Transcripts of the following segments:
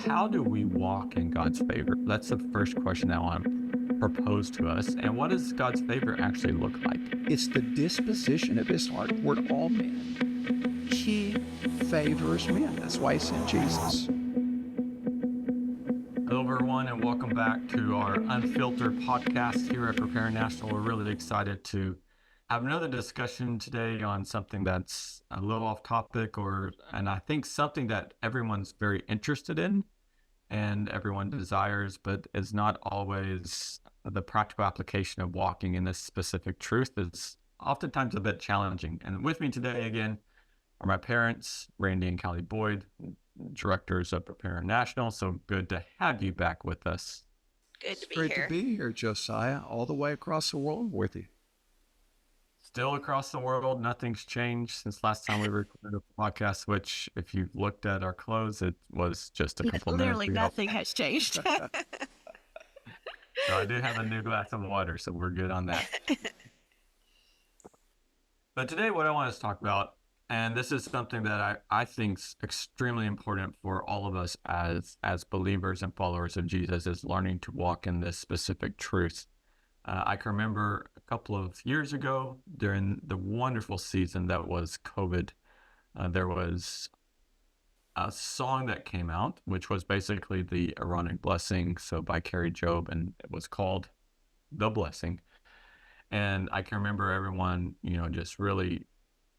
How do we walk in God's favor? That's the first question I want to propose to us. And what does God's favor actually look like? It's the disposition of his heart toward all men. He favors men. That's why he sent Jesus. Hello, everyone, and welcome back to our Unfiltered podcast here at Prepare National. We're really excited to have another discussion today on something that's a little off topic, and I think something that everyone's very interested in and everyone desires, but is not always the practical application of walking in this specific truth is oftentimes a bit challenging. And with me today again are my parents, Randy and Callie Boyd, directors of Prepare National. So good to have you back with us. Good It's to be great here. to be here, Josiah, all the way across the world with you. Still across the world, nothing's changed since last time we recorded a podcast, which if you've looked at our clothes, it was just a couple Literally minutes ago. nothing has changed. So I do have a new glass of water, so we're good on that. But today what I want us to talk about, and this is something that I think is extremely important for all of us as believers and followers of Jesus, is learning to walk in this specific truth. I can remember a couple of years ago during the wonderful season that was COVID, there was a song that came out, which was basically the Aaronic Blessing, so by Carrie Job, and it was called The Blessing. And I can remember everyone, just really,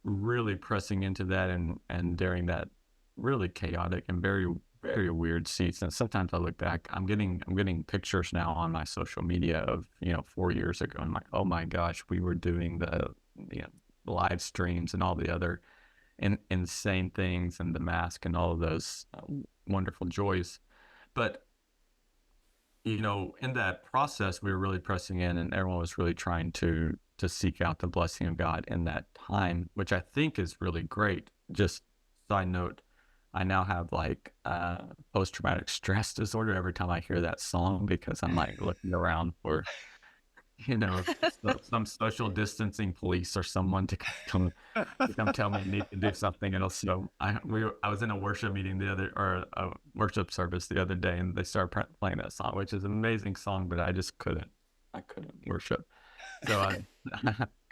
really pressing into that and during that really chaotic and very, very weird season. Sometimes I look back, I'm getting pictures now on my social media of, 4 years ago. I'm like, oh my gosh, we were doing the live streams and all the other insane things and the mask and all of those wonderful joys. But in that process, we were really pressing in, and everyone was really trying to seek out the blessing of God in that time, which I think is really great. Just side note, I now have like post-traumatic stress disorder every time I hear that song, because I'm like looking around for, some social distancing police or someone to come tell me I need to do something else. So I was in a worship meeting or a worship service the other day, and they started playing that song, which is an amazing song, but I couldn't worship. So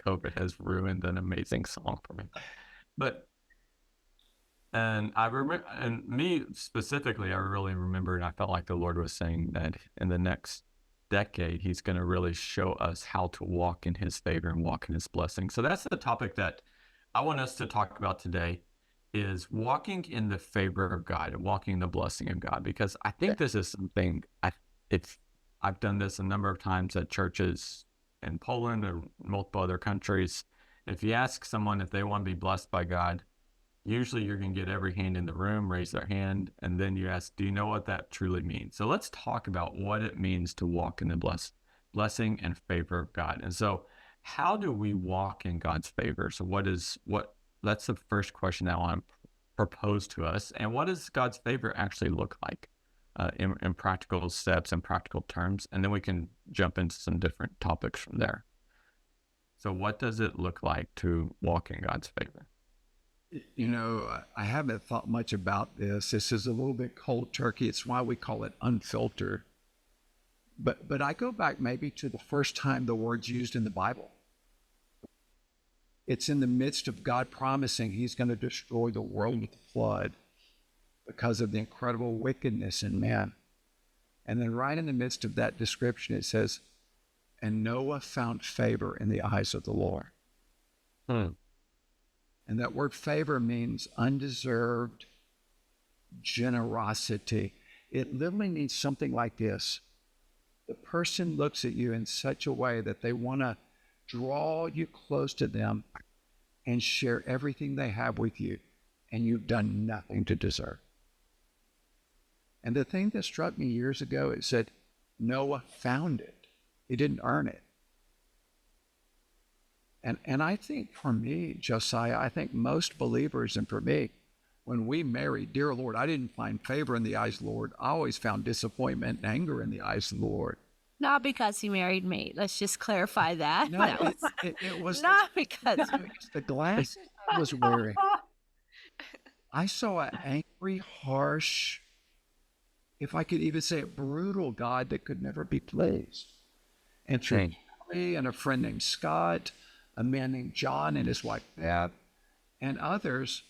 COVID has ruined an amazing song for me. But and I remember, and me specifically, I really remember, and I felt like the Lord was saying that in the next decade, he's going to really show us how to walk in his favor and walk in his blessing. So that's the topic that I want us to talk about today, is walking in the favor of God and walking in the blessing of God, because I think this is something I've done this a number of times at churches in Poland or multiple other countries. If you ask someone if they want to be blessed by God, usually you're going to get every hand in the room raise their hand, and then you ask, do you know what that truly means? So let's talk about what it means to walk in the blessing and favor of God. And so how do we walk in God's favor? So that's the first question I want to propose to us. And what does God's favor actually look like in practical steps and practical terms? And then we can jump into some different topics from there. So what does it look like to walk in God's favor? I haven't thought much about this. This is a little bit cold turkey. It's why we call it unfiltered. But I go back maybe to the first time the word's used in the Bible. It's in the midst of God promising he's going to destroy the world with the flood because of the incredible wickedness in man. And then right in the midst of that description, it says, and Noah found favor in the eyes of the Lord. And that word favor means undeserved generosity. It literally means something like this. The person looks at you in such a way that they want to draw you close to them and share everything they have with you, and you've done nothing to deserve. And the thing that struck me years ago, it said, Noah found it. He didn't earn it. And I think for me, Josiah, I think most believers, and for me, when we married, dear Lord, I didn't find favor in the eyes of the Lord. I always found disappointment and anger in the eyes of the Lord. Not because he married me. Let's just clarify that. No, it was not because. it's the glasses I was wearing. I saw an angry, harsh, if I could even say it, brutal God that could never be pleased. And through Callie and a friend named Scott, a man named John and his wife Beth, and others,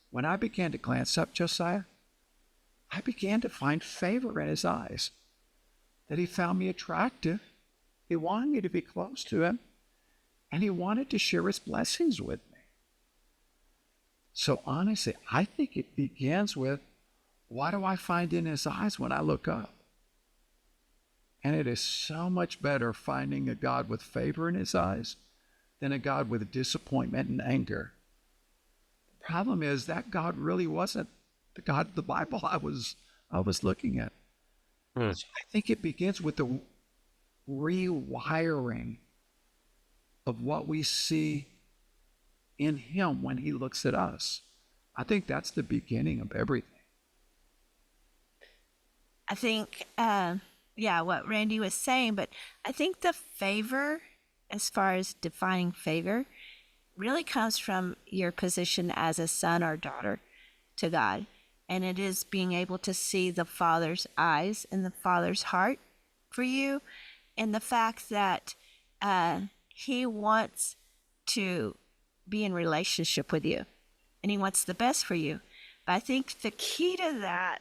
when I began to glance up Josiah, I began to find favor in his eyes, that he found me attractive. He wanted me to be close to him, and he wanted to share his blessings with me. So honestly, I think it begins with, what do I find in his eyes when I look up? And it is so much better finding a God with favor in his eyes than a God with disappointment and anger. The problem is that God really wasn't the God of the Bible I was looking at. So I think it begins with the rewiring of what we see in him when he looks at us. I think that's the beginning of everything. I think, what Randy was saying, but I think the favor, as far as defining favor, really comes from your position as a son or daughter to God. And it is being able to see the Father's eyes and the Father's heart for you, and the fact that he wants to be in relationship with you, and he wants the best for you. But I think the key to that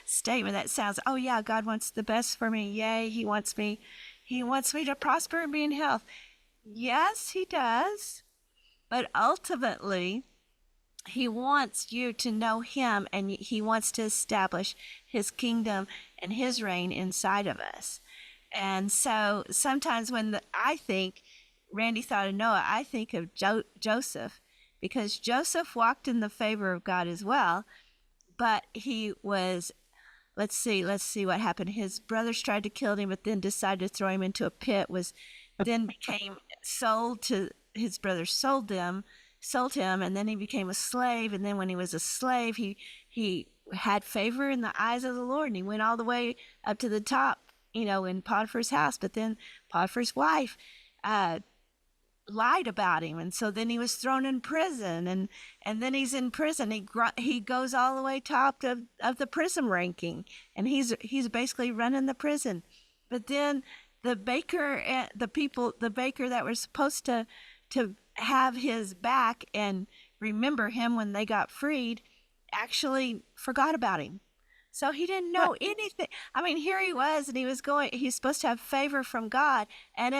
statement that sounds, oh yeah, God wants the best for me. Yay, he wants me to prosper and be in health. Yes, he does. But ultimately, he wants you to know him, and he wants to establish his kingdom and his reign inside of us. And so sometimes I think, Randy thought of Noah, I think of Joseph, because Joseph walked in the favor of God as well, but he was, let's see what happened. His brothers tried to kill him, but then decided to throw him into a pit, then became sold to, his brothers sold him, and then he became a slave. And then when he was a slave, he had favor in the eyes of the Lord, and he went all the way up to the top, in Potiphar's house. But then Potiphar's wife lied about him, and so then he was thrown in prison, and then he's in prison. He goes all the way top of the prison ranking, and he's basically running the prison. But then the baker that were supposed to have his back and remember him when they got freed actually forgot about him. So he didn't know anything. I mean, here he was, and he's supposed to have favor from God, and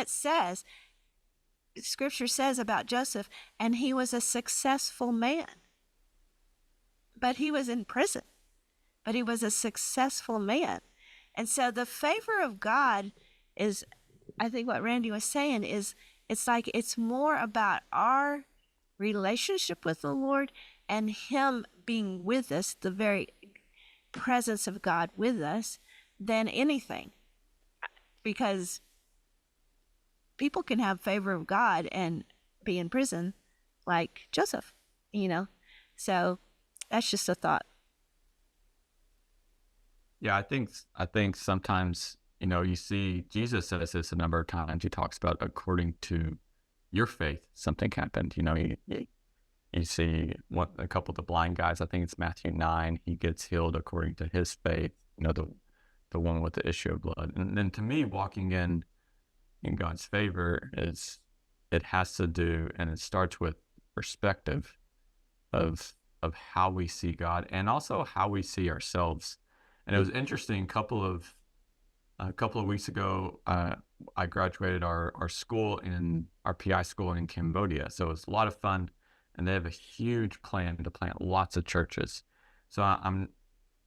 Scripture says about Joseph, and he was a successful man. But he was in prison. But he was a successful man. And so the favor of God is, I think what Randy was saying is, it's more about our relationship with the Lord and him being with us, the very presence of God with us, than anything. Because people can have favor of God and be in prison like Joseph, So that's just a thought. Yeah, I think sometimes, you see Jesus says this a number of times. He talks about according to your faith, something happened. You see a couple of the blind guys, I think it's Matthew 9, he gets healed according to his faith, the one with the issue of blood. And then to me, walking in God's favor it has to do, and it starts with perspective of how we see God and also how we see ourselves. And it was interesting, a couple of weeks ago, I graduated our school in our PI school in Cambodia. So it was a lot of fun, and they have a huge plan to plant lots of churches. So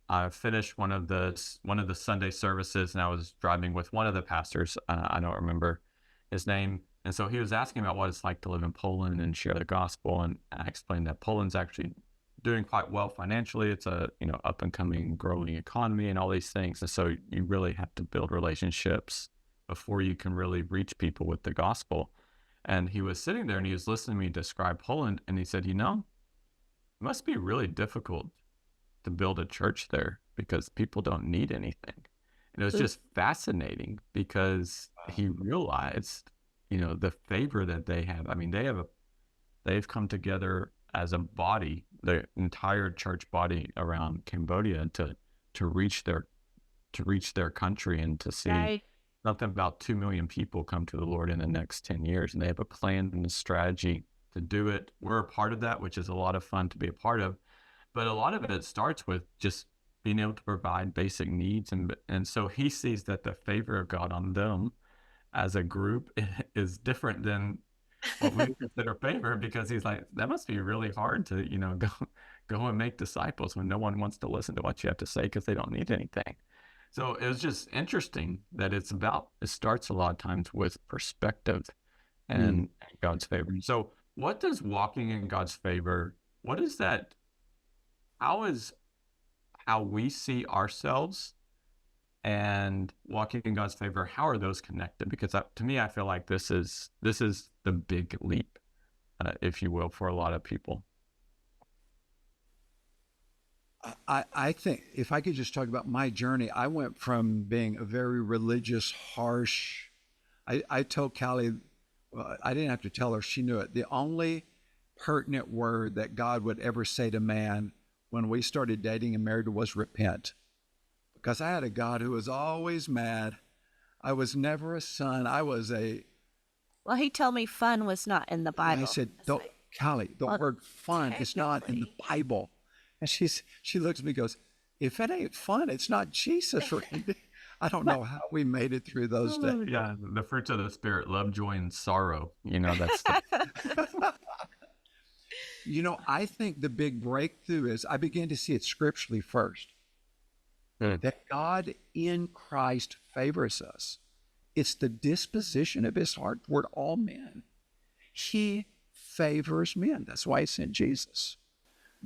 I finished one of the Sunday services, and I was driving with one of the pastors. I don't remember his name. And so he was asking about what it's like to live in Poland and share the gospel. And I explained that Poland's actually doing quite well financially. It's a up and coming, growing economy and all these things. And so you really have to build relationships before you can really reach people with the gospel. And he was sitting there and he was listening to me describe Poland, and he said, it must be really difficult to build a church there because people don't need anything. And it was just fascinating because he realized, the favor that they have. I mean, they've come together as a body, the entire church body around Cambodia, to to reach their country and to see Right. something about 2 million people come to the Lord in the next 10 years. And they have a plan and a strategy to do it. We're a part of that, which is a lot of fun to be a part of. But a lot of it starts with just being able to provide basic needs. And so he sees that the favor of God on them as a group is different than what we consider favor, because he's like, that must be really hard to, go and make disciples when no one wants to listen to what you have to say because they don't need anything. So it was just interesting that it starts a lot of times with perspective and God's favor. So what does walking in God's favor, what is that? How we see ourselves and walking in God's favor, how are those connected? Because to me, I feel like this is the big leap, if you will, for a lot of people. I think if I could just talk about my journey, I went from being a very religious, harsh. I told Callie, I didn't have to tell her, she knew it. The only pertinent word that God would ever say to man when we started dating and married was repent. Because I had a God who was always mad. I was never a son. I was Well, he told me fun was not in the Bible. I said, That's don't, like, Callie, the well, word fun is not in the Bible. And she looks at me and goes, if it ain't fun, it's not Jesus, Randy. I don't know how we made it through those days. Yeah, the fruits of the Spirit, love, joy, and sorrow. That's I think the big breakthrough is I began to see it scripturally first. That God in Christ favors us. It's the disposition of his heart toward all men. He favors men. That's why he sent Jesus.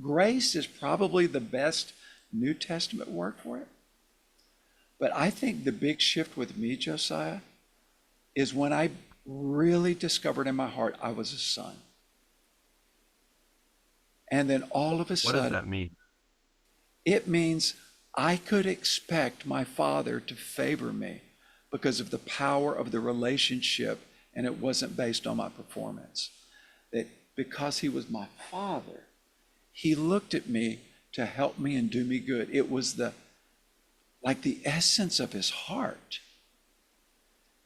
Grace is probably the best New Testament word for it. But I think the big shift with me, Josiah, is when I really discovered in my heart I was a son. And then all of a sudden, what does that mean? It means I could expect my father to favor me because of the power of the relationship, and it wasn't based on my performance. That because he was my father, he looked at me to help me and do me good. It was the essence of his heart.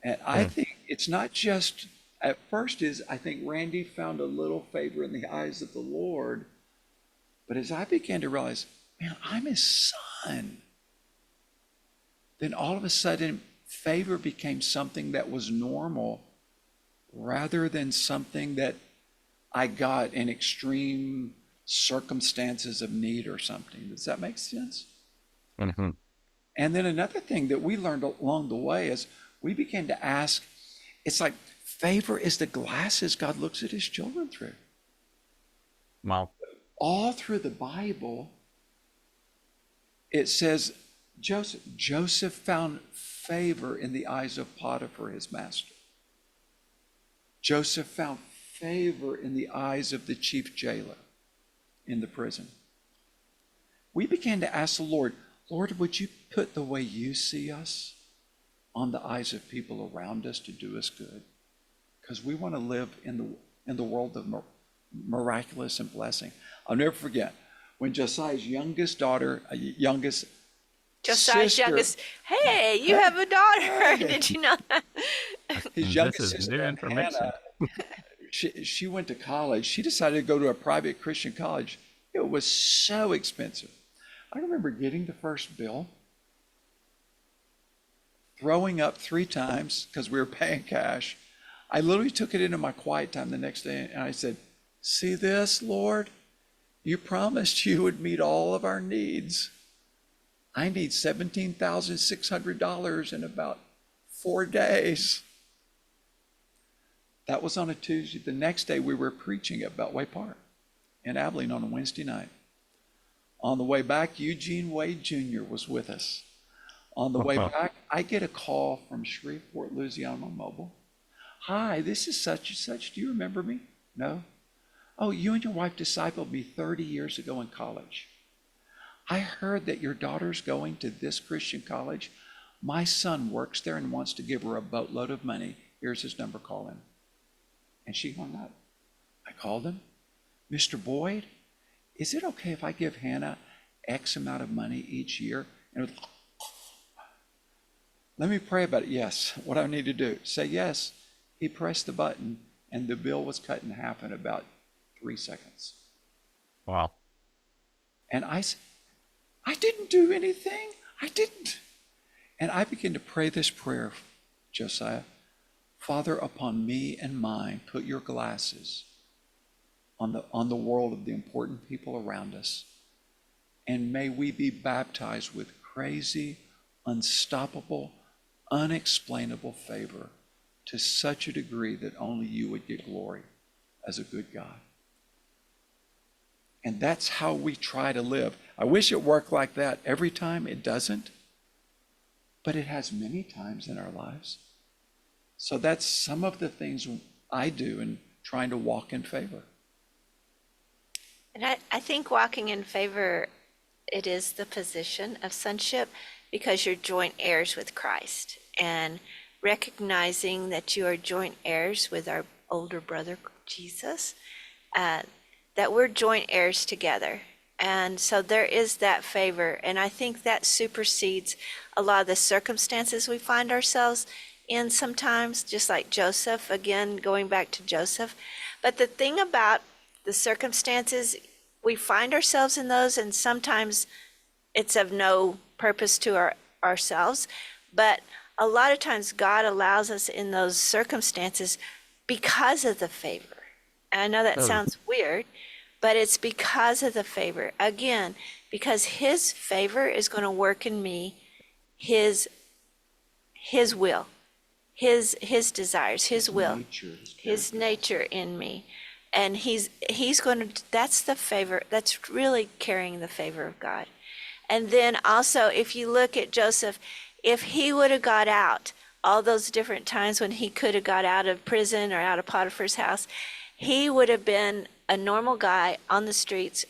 And I think it's not just, at first I think Randy found a little favor in the eyes of the Lord. But as I began to realize, man, I'm his son, then all of a sudden favor became something that was normal rather than something that I got in extreme circumstances of need or something. Does that make sense? Mm-hmm. And then another thing that we learned along the way is we began to ask, it's like favor is the glasses God looks at his children through. Wow. All through the Bible, it says Joseph found favor in the eyes of Potiphar, his master. Joseph found favor in the eyes of the chief jailer in the prison. We began to ask the Lord, would you put the way you see us on the eyes of people around us to do us good? Because we want to live in the world of miraculous and blessing. I'll never forget when Josiah's youngest daughter, Josiah's sister, youngest. Hey, you have a daughter. Did you know that? His youngest sister, Hannah, she went to college. She decided to go to a private Christian college. It was so expensive. I remember getting the first bill, throwing up 3 times because we were paying cash. I literally took it into my quiet time the next day and I said, see this, Lord? You promised you would meet all of our needs. I need $17,600 in about 4 days. That was on a Tuesday. The next day we were preaching at Beltway Park in Abilene on a Wednesday night. On the way back, Eugene Wade Jr. was with us. On the way back, I get a call from Shreveport, Louisiana Mobile. Hi, this is such and such. Do you remember me? No. Oh, you and your wife discipled me 30 years ago in college. I heard that your daughter's going to this Christian college. My son works there and wants to give her a boatload of money. Here's his number, call him. And she hung up. I called him. Mr. Boyd, is it okay if I give Hannah X amount of money each year And let me pray about it. Yes, what I need to do. Say yes. He pressed the button, and the bill was cut in half in about 3 seconds. Wow. And I said, I didn't do anything. I didn't. And I began to pray this prayer, Josiah. Father, upon me and mine, put your glasses on the world of the important people around us. And may we be baptized with crazy, unstoppable, unexplainable favor to such a degree that only you would get glory as a good God. And that's how we try to live. I wish it worked like that every time. It doesn't. But it has many times in our lives. So that's some of the things I do in trying to walk in favor. And I think walking in favor, it is the position of sonship because you're joint heirs with Christ. And recognizing that you are joint heirs with our older brother, Jesus, that we're joint heirs together. And so there is that favor. And I think that supersedes a lot of the circumstances we find ourselves in sometimes, just like Joseph, again, going back to Joseph. But the thing about the circumstances, we find ourselves in those, and sometimes it's of no purpose to ourselves. But a lot of times God allows us in those circumstances because of the favor. And I know that sounds weird, but it's because of the favor. Again, because his favor is going to work in me, his will, his desires, his will, his nature in me. And he's going to, that's the favor, that's really carrying the favor of God. And then also, if you look at Joseph, if he would have got out all those different times when he could have got out of prison or out of Potiphar's house, he would have been a normal guy on the streets,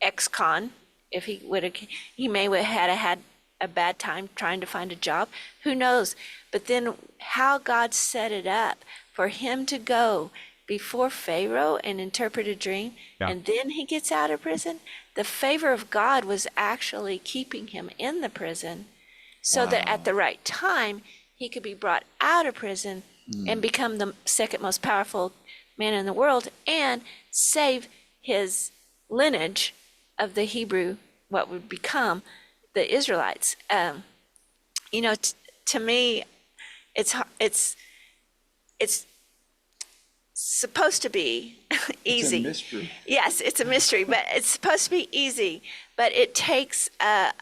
ex-con. If he would have, he may have had a bad time trying to find a job. Who knows? But then how God set it up for him to go before Pharaoh and interpret a dream, and then he gets out of prison. The favor of God was actually keeping him in the prison so that at the right time he could be brought out of prison and become the second most powerful man in the world and save his lineage of the Hebrew, what would become the Israelites. To me, it's supposed to be easy. It's a mystery. Yes, it's a mystery, but it's supposed to be easy. But it takes a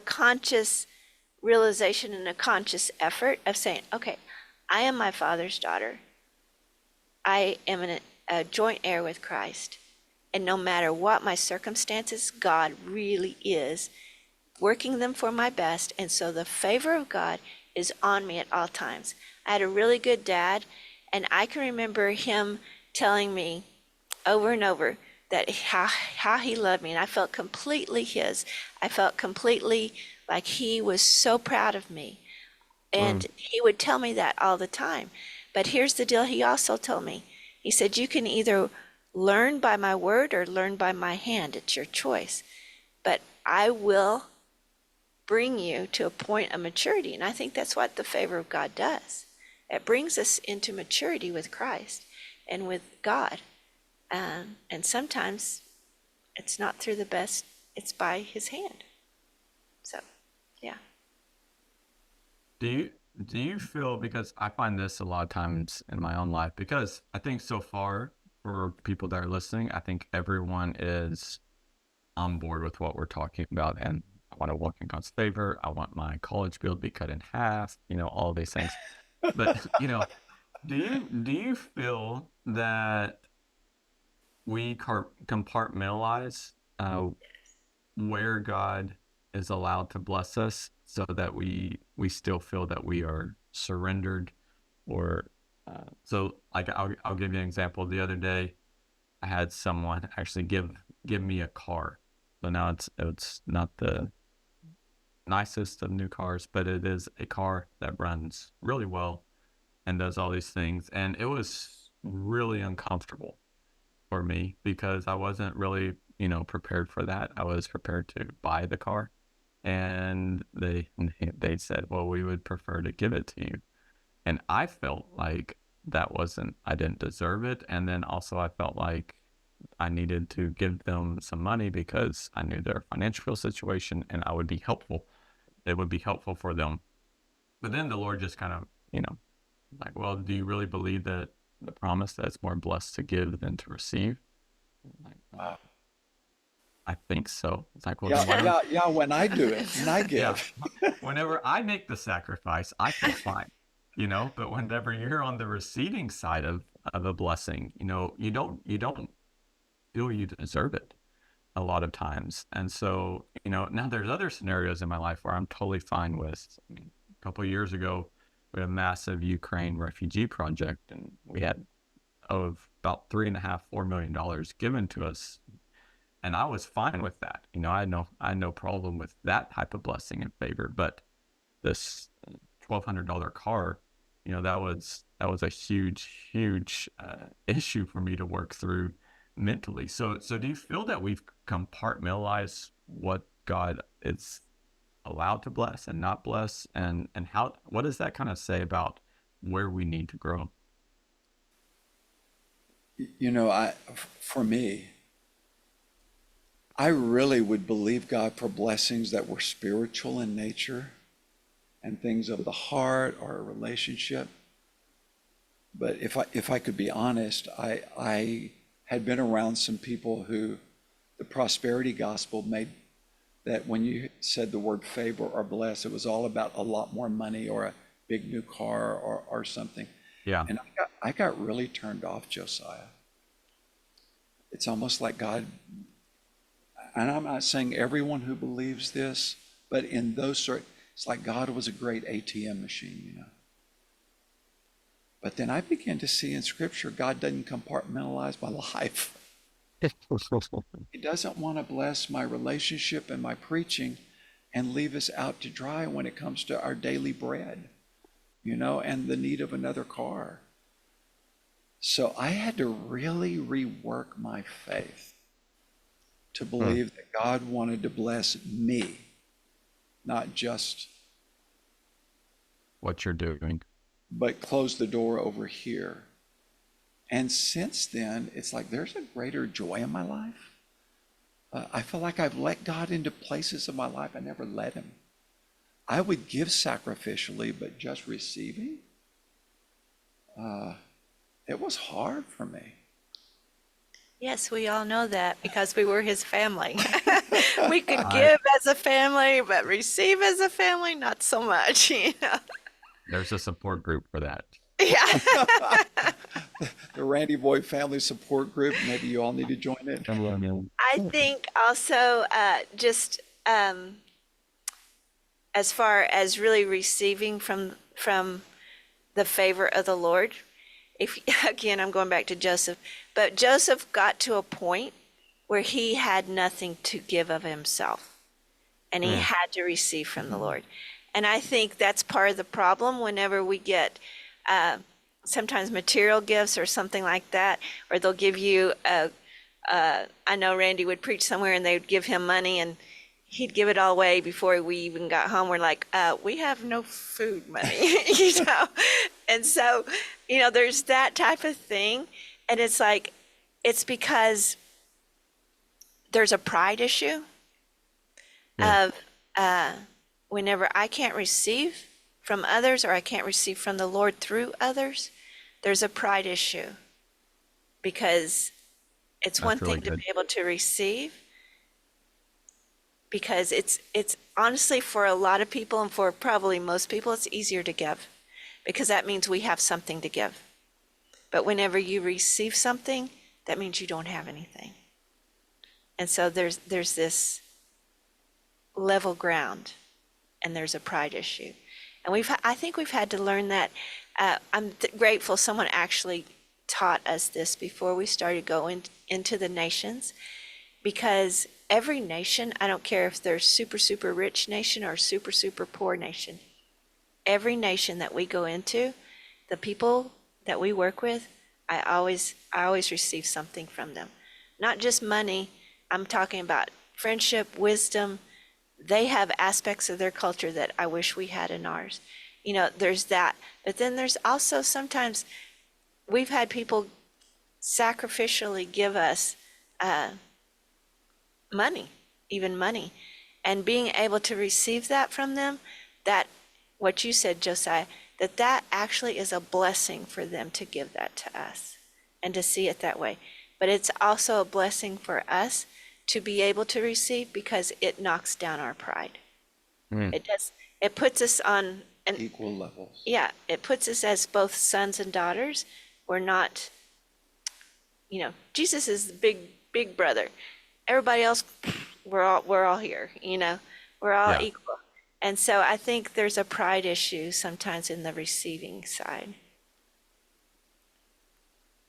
conscious realization and a conscious effort of saying, okay, I am my Father's daughter. I am a joint heir with Christ. And no matter what my circumstances, God really is working them for my best. And so the favor of God is on me at all times. I had a really good dad, and I can remember him telling me over and over that how he loved me, and I felt completely his. I felt completely like he was so proud of me. And he would tell me that all the time. But here's the deal he also told me. He said, you can either learn by my word or learn by my hand. It's your choice. But I will bring you to a point of maturity. And I think that's what the favor of God does. It brings us into maturity with Christ and with God. And sometimes it's not through the best, it's by his hand. So, yeah. Do you feel, because I find this a lot of times in my own life, because I think so far for people that are listening, I think everyone is on board with what we're talking about, and I want to walk in God's favor. I want my college bill to be cut in half, all these things. But, do you feel that we compartmentalize where God is allowed to bless us so that we still feel that we are surrendered? Or so like I'll give you an example. The other day I had someone actually give me a car. So now it's not the nicest of new cars, but it is a car that runs really well and does all these things. And it was really uncomfortable for me because I wasn't really, prepared for that. I was prepared to buy the car And they said, well, we would prefer to give it to you. And I felt like I didn't deserve it. And then also I felt like I needed to give them some money because I knew their financial situation and I would be helpful. It would be helpful for them. But then the Lord just kind of, like, well, do you really believe that the promise that it's more blessed to give than to receive? Like, Wow. I think so. It's like, well, Yeah, then yeah. When I do it, when I give, whenever I make the sacrifice, I feel fine, but whenever you're on the receiving side of a blessing, you don't feel you deserve it a lot of times. And so, now there's other scenarios in my life where I'm totally fine with. I mean, a couple of years ago, we had a massive Ukraine refugee project, and we had about $3.5–4 million given to us, and I was fine with that. I had no problem with that type of blessing and favor. But this $1,200 car, that was a huge issue for me to work through mentally. So do you feel that we've compartmentalized what God is allowed to bless and not bless, and what does that kind of say about where we need to grow? For me, I really would believe God for blessings that were spiritual in nature and things of the heart or a relationship. But if I could be honest, I had been around some people who the prosperity gospel made that when you said the word favor or bless, it was all about a lot more money or a big new car or something. Yeah. And I got really turned off, Josiah. It's almost like God, and I'm not saying everyone who believes this, but in those it's like God was a great ATM machine, But then I began to see in Scripture, God doesn't compartmentalize my life. He doesn't want to bless my relationship and my preaching and leave us out to dry when it comes to our daily bread, and the need of another car. So I had to really rework my faith to believe that God wanted to bless me, not just What you're doing. but close the door over here. And since then, it's like there's a greater joy in my life. I feel like I've let God into places of my life I never let him. I would give sacrificially, but just receiving, it was hard for me. Yes, we all know that because we were his family. We could give as a family, but receive as a family, not so much, There's a support group for that. Yeah. The Randy Boyd Family Support Group, maybe you all need to join it. I think also just as far as really receiving from the favor of the Lord, again, I'm going back to Joseph, but Joseph got to a point where he had nothing to give of himself, and he had to receive from the Lord. And I think that's part of the problem whenever we get sometimes material gifts or something like that, or they'll give you I know Randy would preach somewhere and they would give him money and he'd give it all away before we even got home. We're like, we have no food money, And so, there's that type of thing. And it's like, it's because there's a pride issue of whenever I can't receive from others or I can't receive from the Lord through others, there's a pride issue, because it's one thing to be able to receive, because it's honestly, for a lot of people and for probably most people, it's easier to give because that means we have something to give. But whenever you receive something, that means you don't have anything. And so there's this level ground, and there's a pride issue. And I think we've had to learn that. I'm grateful someone actually taught us this before we started going into the nations, because every nation, I don't care if they're super, super rich nation or super, super poor nation, every nation that we go into, the people that we work with, I always receive something from them. Not just money. I'm talking about friendship, wisdom, they have aspects of their culture that I wish we had in ours. You know, there's that. But then there's also sometimes we've had people sacrificially give us money, even money, and being able to receive that from them, that what you said, Josiah, that actually is a blessing for them to give that to us and to see it that way. But it's also a blessing for us to be able to receive because it knocks down our pride. It does. It puts us on an Equal levels. yeah, it puts us as both sons and daughters. We're not, Jesus is the big brother. Everybody else, we're all here, we're all Yeah. equal. And so I think there's a pride issue sometimes in the receiving side.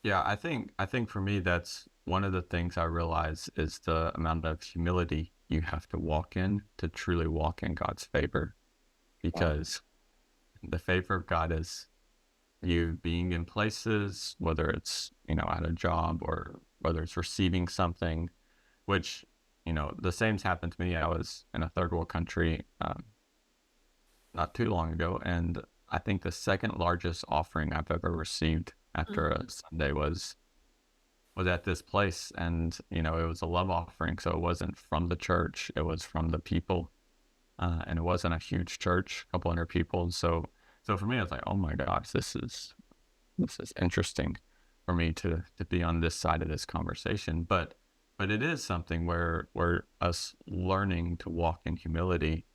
Yeah, I think for me that's one of the things I realize is the amount of humility you have to walk in to truly walk in God's favor, because the favor of God is you being in places, whether it's, at a job or whether it's receiving something, which, the same's happened to me. I was in a third world country not too long ago, and I think the second largest offering I've ever received after a Sunday was at this place, and it was a love offering, so it wasn't from the church, it was from the people, and it wasn't a huge church, a couple hundred people. So for me, I was like, oh my gosh, this is interesting for me to be on this side of this conversation, but it is something where us learning to walk in humility.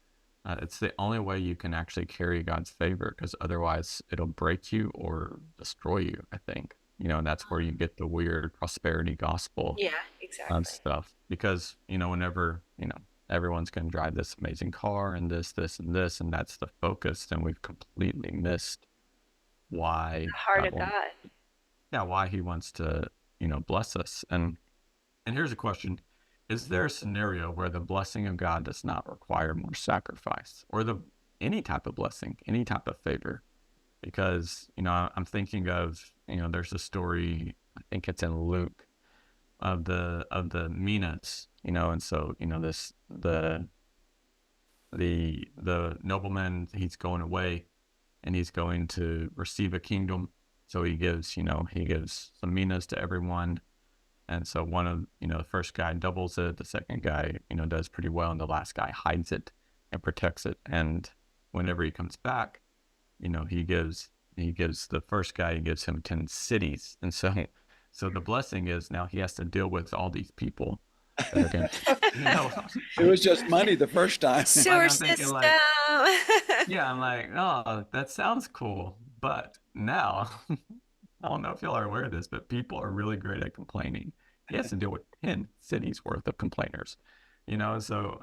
It's the only way you can actually carry God's favor, because otherwise it'll break you or destroy you, I think. And that's where you get the weird prosperity gospel Yeah, exactly. stuff. Because, whenever, everyone's going to drive this amazing car and this, and this, and that's the focus, then we've completely missed why The heart of wants, God. why he wants to, bless us. And here's a question. Is there a scenario where the blessing of God does not require more sacrifice, or any type of blessing, any type of favor? Because, I'm thinking of, there's a story, I think it's in Luke, of the minas, and so, the nobleman, he's going away and he's going to receive a kingdom. So he gives some minas to everyone. And so one of, the first guy doubles it, the second guy, does pretty well, and the last guy hides it and protects it. And whenever he comes back, he gives the first guy, he gives him 10 cities. And so the blessing is now he has to deal with all these people that are going to, It was just money the first time. Sewer I'm thinking system. yeah, I'm like, oh, that sounds cool. But now, I don't know if y'all are aware of this, but people are really great at complaining. He has to deal with 10 cities worth of complainers, so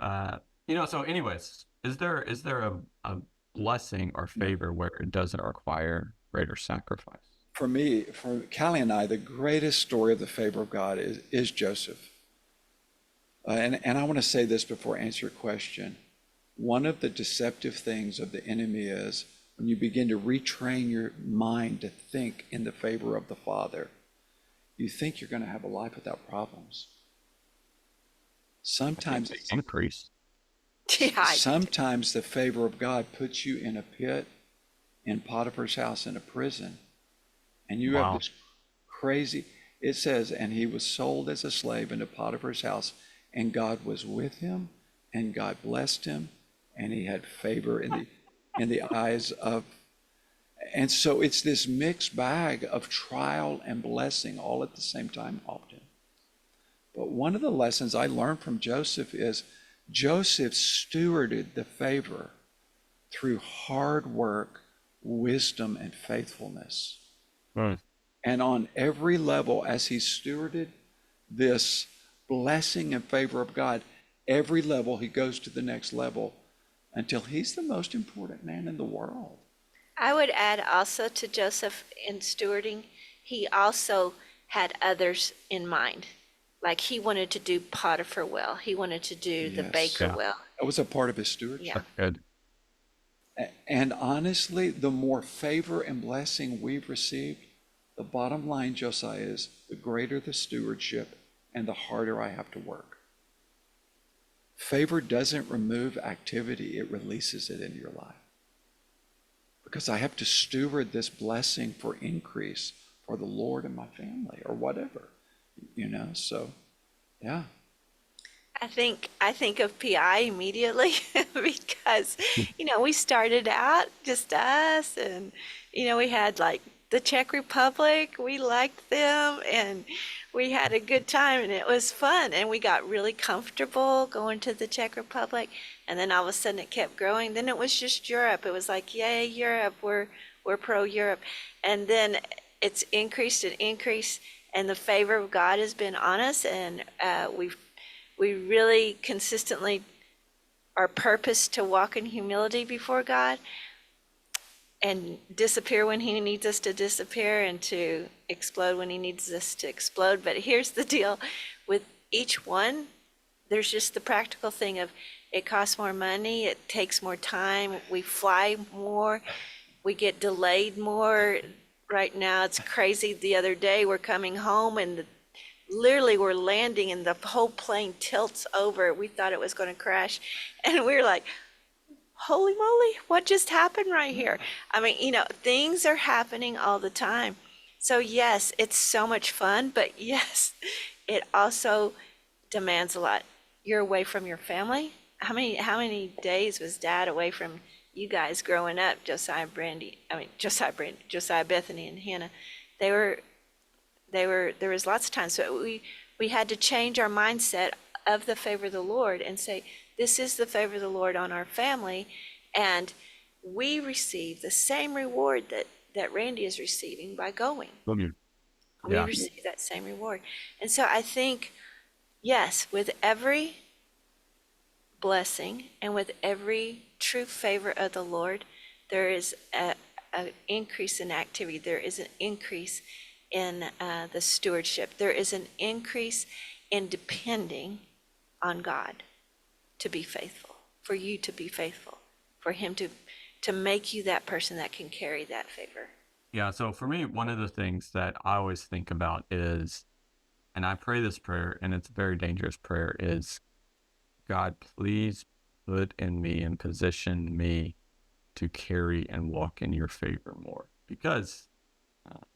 anyways, is there a blessing or favor where it doesn't require greater sacrifice? For me, for Callie and I, the greatest story of the favor of God is Joseph. And I want to say this before I answer your question. One of the deceptive things of the enemy is when you begin to retrain your mind to think in the favor of the Father, you think you're going to have a life without problems. Sometimes Increase. Sometimes the favor of God puts you in a pit, in Potiphar's house, in a prison, and you have this crazy, it says, and he was sold as a slave into Potiphar's house, and God was with him, and God blessed him, and he had favor in the eyes of, and so it's this mixed bag of trial and blessing all at the same time often. But one of the lessons I learned from Joseph is Joseph stewarded the favor through hard work, wisdom, and faithfulness. Right. And on every level, as he stewarded this blessing and favor of God, every level he goes to the next level until he's the most important man in the world. I would add also to Joseph in stewarding, he also had others in mind. Like he wanted to do Potiphar well. He wanted to do the Yes. baker Yeah. well. That was a part of his stewardship. Yeah. Good. And honestly, the more favor and blessing we've received, the bottom line, Josiah, is the greater the stewardship and the harder I have to work. Favor doesn't remove activity, it releases it into your life. Because I have to steward this blessing for increase for the Lord and my family or whatever, so yeah. I think of PI immediately because, we started out just us and, we had like the Czech Republic, we liked them and we had a good time and it was fun and we got really comfortable going to the Czech Republic and then all of a sudden it kept growing. Then it was just Europe. It was like, yay, Europe, we're pro Europe. And then it's increased and increased and the favor of God has been on us and we really consistently are purposed to walk in humility before God and disappear when he needs us to disappear and to explode when he needs us to explode. But here's the deal with each one, there's just the practical thing of it costs more money, it takes more time, we fly more, we get delayed more. Right now it's crazy. The other day we're coming home and literally we're landing and the whole plane tilts over. We thought it was going to crash and we were like, holy moly, what just happened right here? I mean, things are happening all the time. So yes, it's so much fun, but yes, it also demands a lot. You're away from your family. How many days was Dad away from you guys growing up? Josiah, Bethany and Hannah. There was lots of times. So we had to change our mindset of the favor of the Lord and say, this is the favor of the Lord on our family. And we receive the same reward that Randy is receiving by going. Yeah. We receive that same reward. And so I think, yes, with every blessing and with every true favor of the Lord, there is an increase in activity. There is an increase in the stewardship. There is an increase in depending on God to be faithful, for you to be faithful, for him to make you that person that can carry that favor. Yeah, so for me, one of the things that I always think about is, and I pray this prayer, and it's a very dangerous prayer, is God, please put in me and position me to carry and walk in your favor more. Because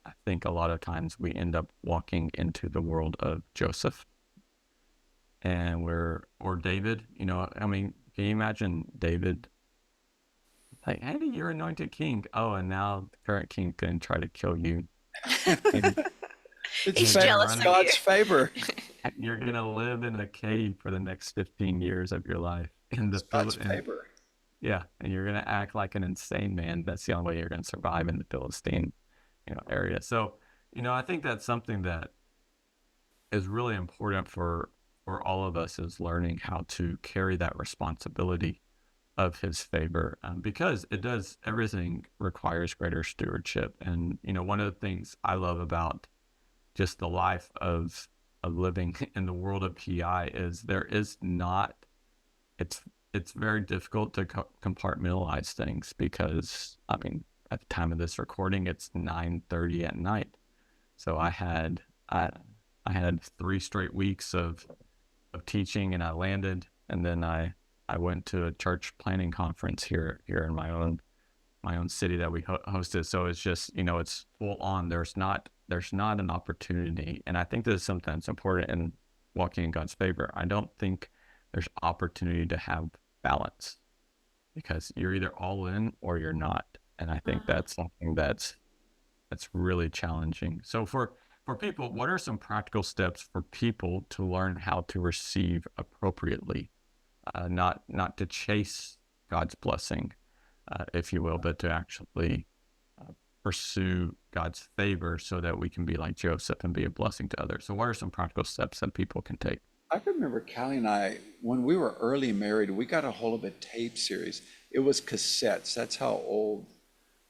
I think a lot of times we end up walking into the world of Joseph or David. I mean, can you imagine David? Like, hey, you're anointed king. Oh, and now the current king can try to kill you. He's jealous of God's favor. You're going to live in a cave for the next 15 years of your life. God's favor. Yeah, and you're going to act like an insane man. That's the only way you're going to survive in the Philistine area. So, I think that's something that is really important for all of us, is learning how to carry that responsibility of his favor, because everything requires greater stewardship. And, one of the things I love about just the life of living in the world of PI is it's very difficult to compartmentalize things, because, I mean, at the time of this recording, it's 9:30 at night. So I had 3 straight weeks of teaching, and I landed, and then I went to a church planning conference here in my own city that we hosted. So it's just, it's full on. There's not an opportunity. And I think this is something that's important in walking in God's favor. I don't think there's opportunity to have balance, because you're either all in or you're not. And I think that's something that's really challenging. So for people, what are some practical steps for people to learn how to receive appropriately? Not to chase God's blessing, if you will, but to actually pursue God's favor so that we can be like Joseph and be a blessing to others. So what are some practical steps that people can take? I remember Callie and I, when we were early married, we got a hold of a tape series. It was cassettes. That's how old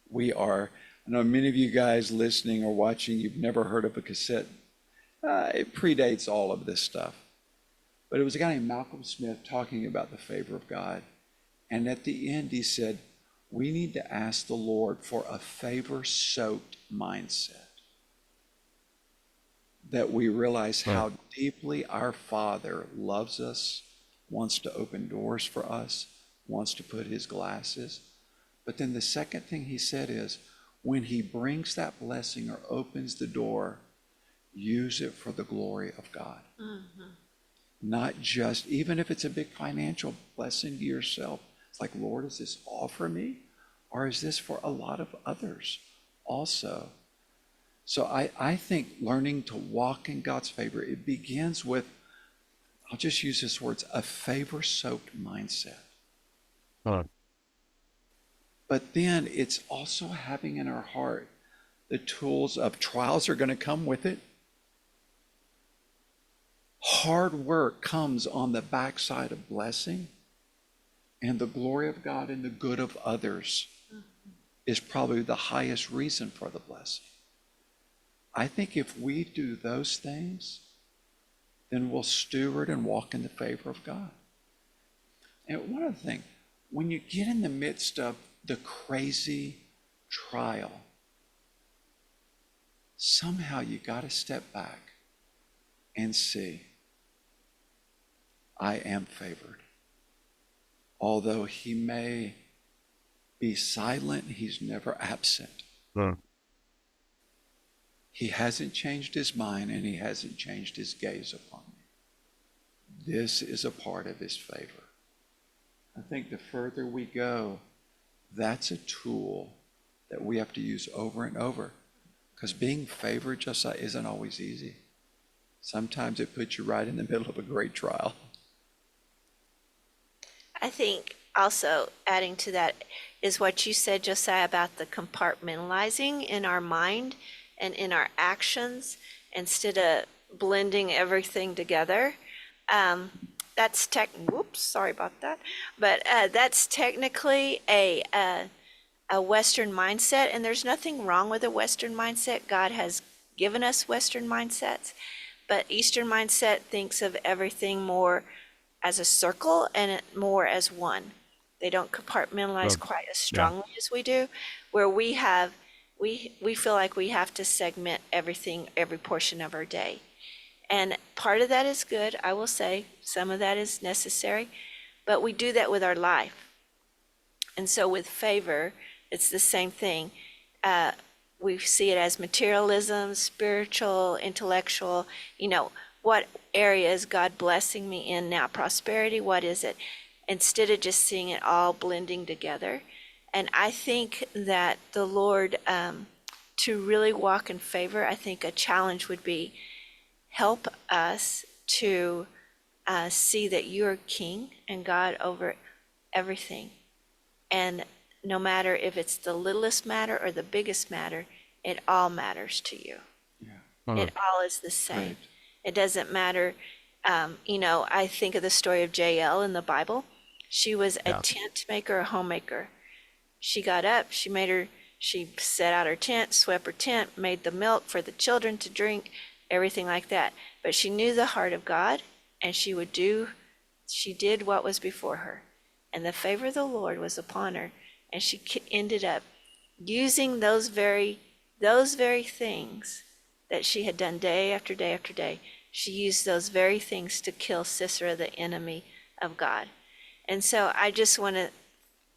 we are. I know many of you guys listening or watching, you've never heard of a cassette. It predates all of this stuff. But it was a guy named Malcolm Smith talking about the favor of God. And at the end, he said, we need to ask the Lord for a favor-soaked mindset. That we realize how deeply our Father loves us, wants to open doors for us, wants to put his glasses. But then the second thing he said is, when he brings that blessing or opens the door, use it for the glory of God. Not just, even if it's a big financial blessing to yourself, it's like, Lord, is this all for me? Or is this for a lot of others also? So I think learning to walk in God's favor, it begins with, I'll just use this words, a favor-soaked mindset. Huh. But then it's also having in our heart the tools of trials are going to come with it. Hard work comes on the backside of blessing, and the glory of God and the good of others is probably the highest reason for the blessing. I think if we do those things, then we'll steward and walk in the favor of God. And one other thing, when you get in the midst of the crazy trial, somehow you got to step back and see, I am favored. Although he may be silent, he's never absent. Huh. He hasn't changed his mind, and he hasn't changed his gaze upon me. This is a part of his favor. I think the further we go, that's a tool that we have to use over and over. Because being favored, Josiah, isn't always easy. Sometimes it puts you right in the middle of a great trial. I think also adding to that is what you said, Josiah, about the compartmentalizing in our mind and in our actions instead of blending everything together. Whoops, sorry about that. But that's technically a Western mindset, and there's nothing wrong with a Western mindset. God has given us Western mindsets, but Eastern mindset thinks of everything more as a circle and more as one. They don't compartmentalize quite as strongly as we do, where we feel like we have to segment everything, every portion of our day. And part of that is good, I will say. Some of that is necessary, but we do that with our life. And so with favor, it's the same thing. We see it as materialism, spiritual, intellectual. What area is God blessing me in now? Prosperity, what is it? Instead of just seeing it all blending together. And I think that the Lord, to really walk in favor, I think a challenge would be help us to see that you're king and God over everything. And no matter if it's the littlest matter or the biggest matter, it all matters to you. Yeah. It all is the same. Right. It doesn't matter. I think of the story of Jael in the Bible. She was a tent maker, a homemaker. She got up, she set out her tent, swept her tent, made the milk for the children to drink, everything like that. But she knew the heart of God, and she did what was before her. And the favor of the Lord was upon her, and she ended up using those very things that she had done day after day after day. She used those very things to kill Sisera, the enemy of God. And so I just want to,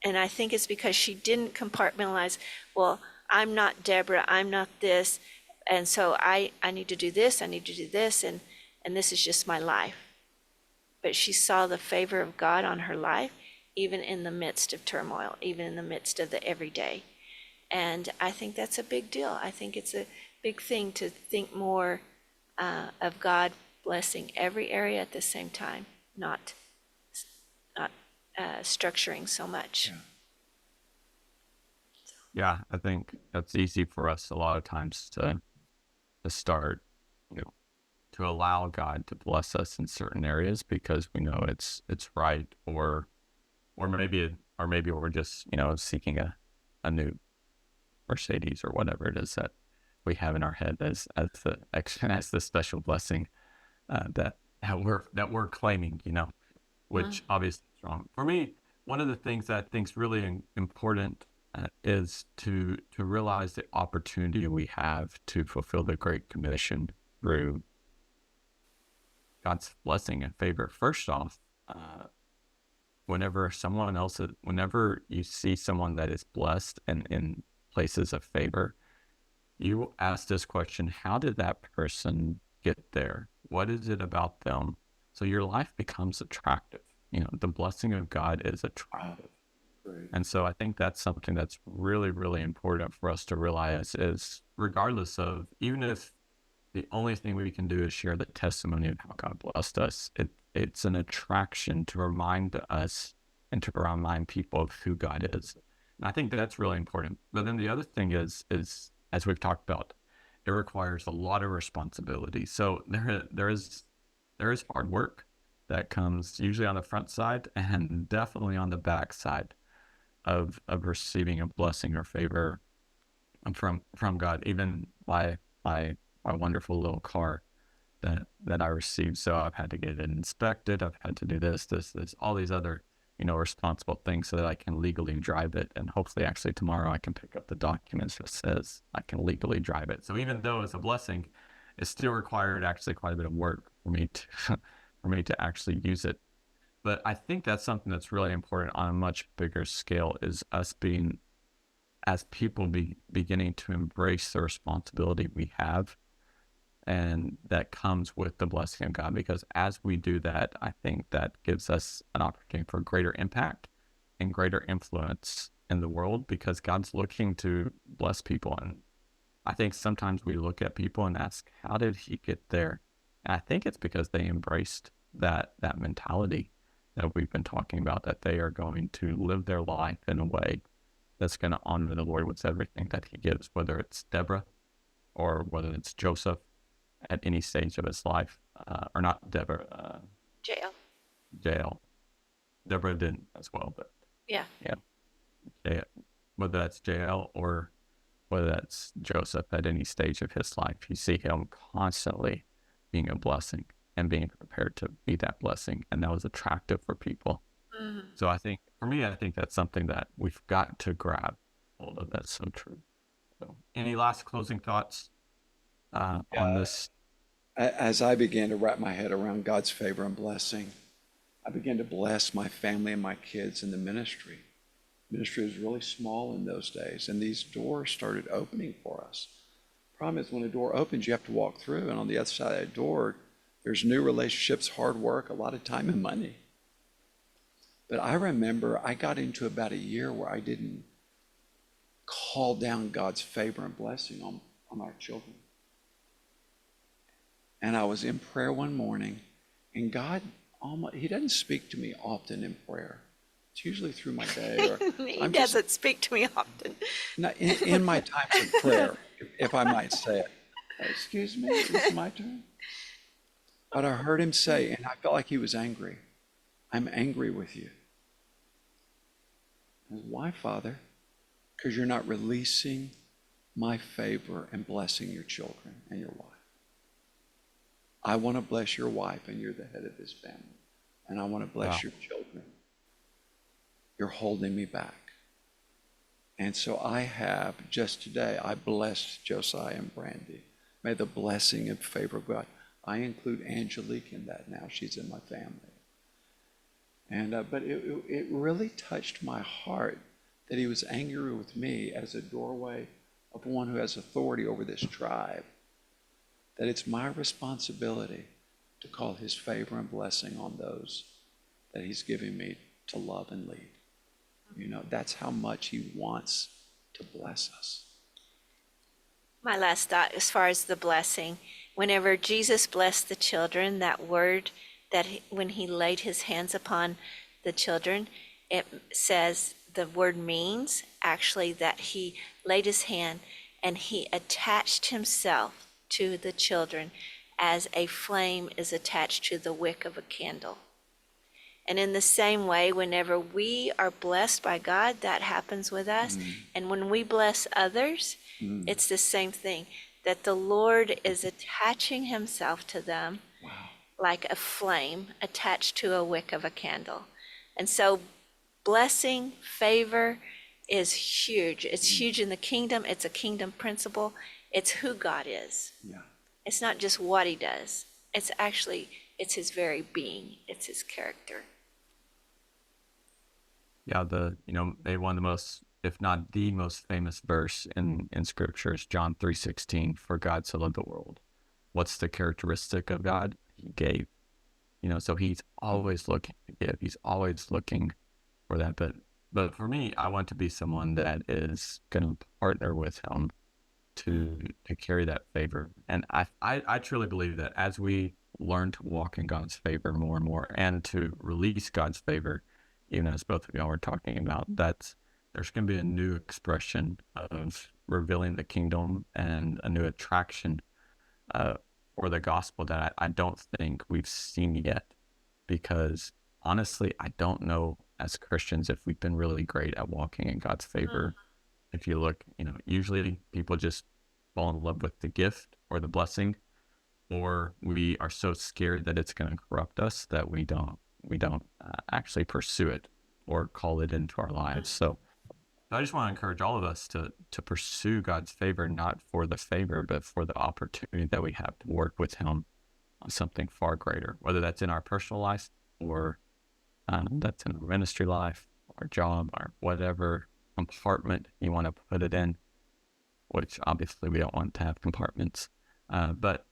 and I think it's because she didn't compartmentalize, well, I'm not Deborah, I'm not this, and so I need to do this, I need to do this, and this is just my life. But she saw the favor of God on her life, even in the midst of turmoil, even in the midst of the everyday. And I think that's a big deal. I think it's a big thing to think more of God blessing every area at the same time, not structuring so much. Yeah, I think that's easy for us a lot of times to start, to allow God to bless us in certain areas because we know it's right, or maybe we're just seeking a new Mercedes or whatever it is that we have in our head as the special blessing that we're claiming, which obviously is wrong. For me, one of the things that I think is really important is to realize the opportunity we have to fulfill the Great Commission through God's blessing and favor. First off, whenever you see someone that is blessed and in places of favor, you ask this question: how did that person get there? What is it about them? So your life becomes attractive. The blessing of God is attractive. Great. And so I think that's something that's really, really important for us to realize is, regardless of, even if the only thing we can do is share the testimony of how God blessed us, it's an attraction to remind us and to remind people of who God is. And I think that's really important. But then the other thing is as we've talked about, it requires a lot of responsibility. So there is hard work that comes usually on the front side and definitely on the back side of receiving a blessing or favor from God, even by my wonderful little car that I received. So I've had to get it inspected. I've had to do this, all these other, responsible things so that I can legally drive it. And hopefully actually tomorrow I can pick up the documents that says I can legally drive it. So even though it's a blessing, it still required actually quite a bit of work for me to, for me to actually use it. But I think that's something that's really important on a much bigger scale, is us being, as people, beginning to embrace the responsibility we have, and that comes with the blessing of God. Because as we do that, I think that gives us an opportunity for greater impact and greater influence in the world, because God's looking to bless people. And I think sometimes we look at people and ask, how did he get there? And I think it's because they embraced that mentality that we've been talking about, that they are going to live their life in a way that's going to honor the Lord with everything that he gives, whether it's Deborah or whether it's Joseph at any stage of his life, or not Deborah, Jael. Deborah didn't as well, but Yeah. whether that's Jael or whether that's Joseph, at any stage of his life, you see him constantly being a blessing and being prepared to be that blessing. And that was attractive for people. Mhm. So I think, for me, I think that's something that we've got to grab hold of. That's so true. So, any last closing thoughts on this? As I began to wrap my head around God's favor and blessing, I began to bless my family and my kids in the ministry. Ministry was really small in those days, and these doors started opening for us. Problem is, when a door opens, you have to walk through, and on the other side of that door, there's new relationships, hard work, a lot of time and money. But I remember I got into about a year where I didn't call down God's favor and blessing on our children. And I was in prayer one morning, and God, he doesn't speak to me often in prayer. It's usually through my day. Or He doesn't speak to me often. In my times of prayer, if I might say it. Excuse me, it's my turn. But I heard him say, and I felt like he was angry. I'm angry with you. I said, why, Father? Because you're not releasing my favor and blessing your children and your wife. I want to bless your wife, and you're the head of this family. And I want to bless your children. You're holding me back. And so I have, just today, I blessed Josiah and Brandy. May the blessing and favor of God. I include Angelique in that now. She's in my family. And but it really touched my heart that he was angry with me as a doorway of one who has authority over this tribe. That it's my responsibility to call his favor and blessing on those that he's giving me to love and lead. That's how much he wants to bless us. My last thought, as far as the blessing, whenever Jesus blessed the children, that word that when he laid his hands upon the children, it says the word means actually that he laid his hand and he attached himself to the children as a flame is attached to the wick of a candle. And in the same way, whenever we are blessed by God, that happens with us. And when we bless others, it's the same thing, that the Lord is attaching himself to them like a flame attached to a wick of a candle. And so blessing, favor is huge. It's huge in the kingdom. It's a kingdom principle. It's who God is. Yeah. It's not just what he does. It's his very being. It's his character. Yeah, maybe one of the most, if not the most famous verse in scripture is John 3:16, for God so loved the world. What's the characteristic of God? He gave. So he's always looking to give. He's always looking for that. But for me, I want to be someone that is going to partner with him to carry that favor. And I truly believe that as we learn to walk in God's favor more and more, and to release God's favor, even as both of y'all were talking about, there's going to be a new expression of revealing the kingdom and a new attraction for the gospel that I don't think we've seen yet. Because honestly, I don't know as Christians if we've been really great at walking in God's favor. If you look, usually people just fall in love with the gift or the blessing, or we are so scared that it's going to corrupt us that we don't actually pursue it or call it into our lives. So I just want to encourage all of us to pursue God's favor, not for the favor, but for the opportunity that we have to work with him on something far greater, whether that's in our personal life or that's in our ministry life, our job, or whatever compartment you want to put it in, which obviously we don't want to have compartments. But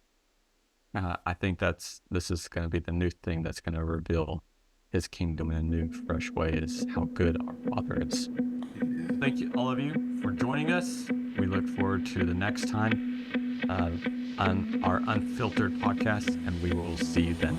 I think this is going to be the new thing that's going to reveal his kingdom in a new, fresh way, is how good our Father is. Thank you, all of you, for joining us. We look forward to the next time on our Unfiltered podcast, and we will see you then.